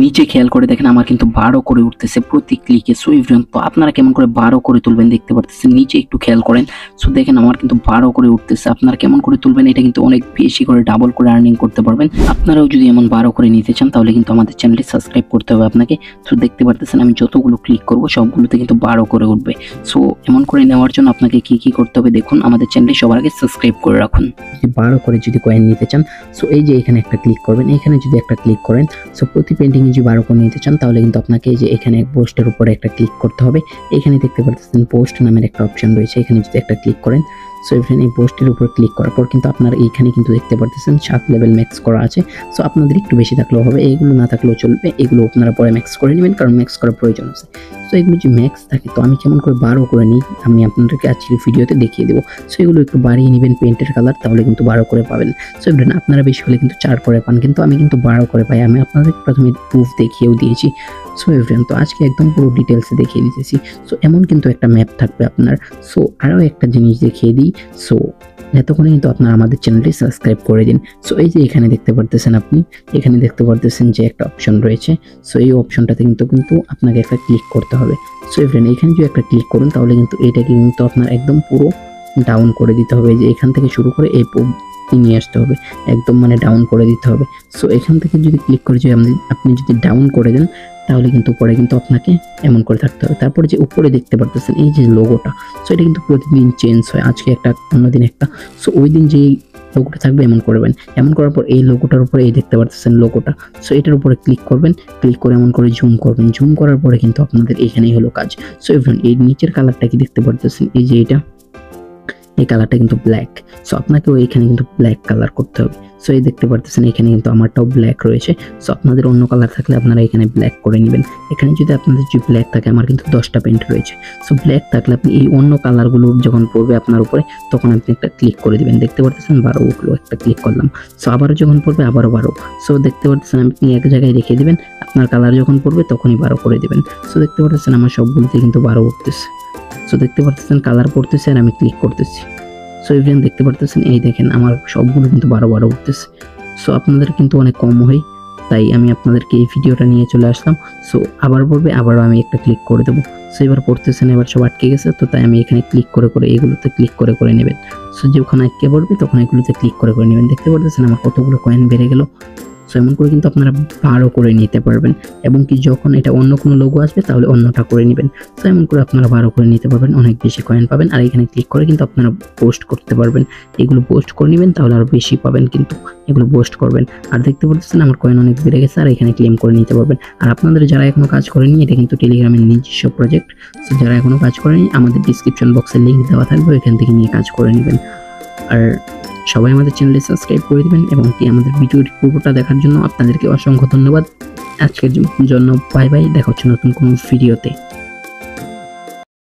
নিচে খেয়াল করে দেখেন আমার কিন্তু 12 করে উঠতেছে প্রতি ক্লিকে। সো এভরিওয়ান, তো আপনারা কেমন করে 12 করে তুলবেন দেখতে পারতেছেন, নিচে একটু খেয়াল করেন। সো দেখেন আমার কিন্তু 12 করে উঠতেছে। আপনারা কেমন করে তুলবেন, এটা কিন্তু অনেক বেশি করে ডাবল করে আর্নিং করতে পারবেন। আপনারাও যদি এমন 12 করে নিতে চান তাহলে কিন্তু আমাদের চ্যানেলটি সাবস্ক্রাইব করতে হবে আপনাকে। সো দেখতে পারতেছেন আমি যতগুলো ক্লিক করব সবগুলোতে কিন্তু 12 করে উঠবে। সো এমন করে নেওয়ার জন্য আপনাকে কি কি করতে হবে দেখুন, আমাদের চ্যানেলটি সবার আগে সাবস্ক্রাইব করে রাখুন। 12 করে যদি কয়েন নিতে চান, সো এই যে এখানে একটা ক্লিক করবেন, এখানে যদি একটা ক্লিক করেন, সো প্রতি পেন্টিং যদি 12 করে নিতে চান তাহলে কিন্তু আপনাকে এই যে এখানে পোস্টের উপরে একটা ক্লিক করতে হবে। এখানে দেখতে পাচ্ছেন পোস্ট নামের একটা অপশন রয়েছে, এখানে যদি একটা ক্লিক করেন, সো এখানে এই পোস্টের উপর ক্লিক করার পর কিন্তু আপনার এইখানে কিন্তু দেখতে পাচ্ছেন 7 লেভেল ম্যাক্স করা আছে। সো আপনাদের একটু বেশি থাকলেও হবে, এইগুলো না থাকলেও চলবে, এগুলো আপনারা পরে ম্যাক্স করে নেবেন কারণ ম্যাক্স করার প্রয়োজন আছে। সো এগুলো যে ম্যাক্স থাকে, তো আমি কেমন করে 12 করে নিই আমি আপনাদেরকে আজকের ভিডিওতে দেখিয়ে দেবো। সো এগুলো একটু বাড়িয়ে নেবেন পেন্টের কালার, তাহলে কিন্তু 12 করে পাবেন। সো এগুলো আপনারা বেশি হলে কিন্তু 4 করে পান, কিন্তু আমি কিন্তু 12 করে পাই। আমি আপনাদের প্রথমে প্রুফ দেখিয়েও দিয়েছি। সো এভরিওয়ান, তো আজকে একদম পুরো ডিটেলসে দেখিয়ে দিতেছি। সো এমন কিন্তু একটা ম্যাপ থাকবে আপনার। সো আরও একটা জিনিস দেখিয়ে দিই। সো এতক্ষণে কিন্তু আপনারা আমাদের চ্যানেলটি সাবস্ক্রাইব করে দিন। সো এই যে এখানে দেখতে পারতেছেন, আপনি এখানে দেখতে পারতেছেন যে একটা অপশন রয়েছে। সো এই অপশনটাতে কিন্তু আপনাকে একটা ক্লিক করতে হবে। সো এভরিওয়ান, এখানে যদি একটা ক্লিক করুন তাহলে কিন্তু এটাকে কিন্তু আপনার একদম পুরো ডাউন করে দিতে হবে। যে এখান থেকে শুরু করে এই নিয়ে আসতে হবে, একদম মানে ডাউন করে দিতে হবে। সো এখান থেকে যদি ক্লিক করে যদি আপনি যদি ডাউন করে দেন তাহলে কিন্তু পরে কিন্তু আপনাকে এমন করে থাকতে হবে। তারপরে যে উপরে দেখতে পারতেছেন এই যে লোগোটা, সো এটা কিন্তু প্রতিদিন চেঞ্জ হয়, আজকে একটা অন্যদিন একটা। সো ওই দিন যে লোগোটা থাকবে এমন করবেন। এমন করার পর এই লোগোটার উপরে এই দেখতে পারতেছেন লোগোটা, সো এটার উপরে ক্লিক করবেন। ক্লিক করে এমন করে জুম করবেন। জুম করার পরে কিন্তু আপনাদের এখানেই হলো কাজ। সো এভরিওয়ান, এই নিচের কালারটা কি দেখতে পারতেছেন, এই যে এটা, এই কালারটা কিন্তু ব্ল্যাক। সো আপনাকেও এখানে কিন্তু ব্ল্যাক কালার করতে হবে। সো এই দেখতে পারতেছেন এখানে কিন্তু আমারটাও ব্ল্যাক রয়েছে। সো আপনাদের অন্য কালার থাকলে আপনারা এখানে ব্ল্যাক করে নেবেন। এখানে যদি আপনাদের যে ব্ল্যাক থাকে, আমার কিন্তু 10টা পেন্ট রয়েছে। সো ব্ল্যাক থাকলে আপনি এই অন্য কালারগুলো যখন পড়বে আপনার উপরে তখন আপনি একটা ক্লিক করে দিবেন। দেখতে পারতেছেন 12 উঠলো, একটা ক্লিক করলাম। সো আবারও যখন পড়বে আবারও 12। সো দেখতে পারতেছেন আপনি এক জায়গায় রেখে দিবেন, আপনার কালার যখন পড়বে তখনই 12 করে দিবেন। সো দেখতে পারতেছেন আমার সবগুলোতে কিন্তু 12 উঠতেছে। সো দেখতে পারতেছেন কালার পড়তেছে আর আমি ক্লিক করতেছি। সো এভরিওয়ান, দেখতে পারতেছেন এই দেখেন আমার সবগুলো কিন্তু 12 উঠতেছে। সো আপনাদের কিন্তু অনেক কম হয়, তাই আমি আপনাদেরকে এই ভিডিওটা নিয়ে চলে আসলাম। সো আবার পড়বে, আবারও আমি একটা ক্লিক করে দেবো। সো এবার পড়তেছেন, এবার সব আটকে গেছে, তো তাই আমি এখানে ক্লিক করে এগুলোতে ক্লিক করে নেবেন। সো যখন আটকে পড়বে তখন এগুলোতে ক্লিক করে নেবেন। দেখতে পারতেছেন আমার কতগুলো কয়েন বেড়ে গেল। সো এমন করে কিন্তু আপনারা 12 করে নিতে পারবেন, এবং কি যখন এটা অন্য কোনো লোগো আসবে তাহলে অন্যটা করে নেবেন। সো এমন করে আপনারা 12 করে নিতে পারবেন, অনেক বেশি কয়েন পাবেন। আর এখানে ক্লিক করে কিন্তু আপনারা পোস্ট করতে পারবেন, এগুলো পোস্ট করে নেবেন তাহলে আরও বেশি পাবেন, কিন্তু এগুলো পোস্ট করবেন। আর দেখতে পাচ্ছেন আমার কয়েন অনেক বেড়ে গেছে, আর এখানে ক্লেম করে নিতে পারবেন। আর আপনাদের যারা এখনো কাজ করেনি, এটা কিন্তু টেলিগ্রামের নিজস্ব প্রজেক্ট। সো যারা এখনো কাজ করেনি আমাদের ডিসক্রিপশন বক্সে লিঙ্ক দেওয়া থাকবে, ওইখান থেকে নিয়ে কাজ করে নেবেন। আর সবাই আমাদের চ্যানেলটি সাবস্ক্রাইব করে দিবেন, এবং কি আমাদের ভিডিওটি পুরোটা দেখার জন্য আপনাদেরকে অসংখ্য ধন্যবাদ। আজকের জন্য বাই বাই, দেখা হচ্ছে নতুন কোনো ভিডিওতে।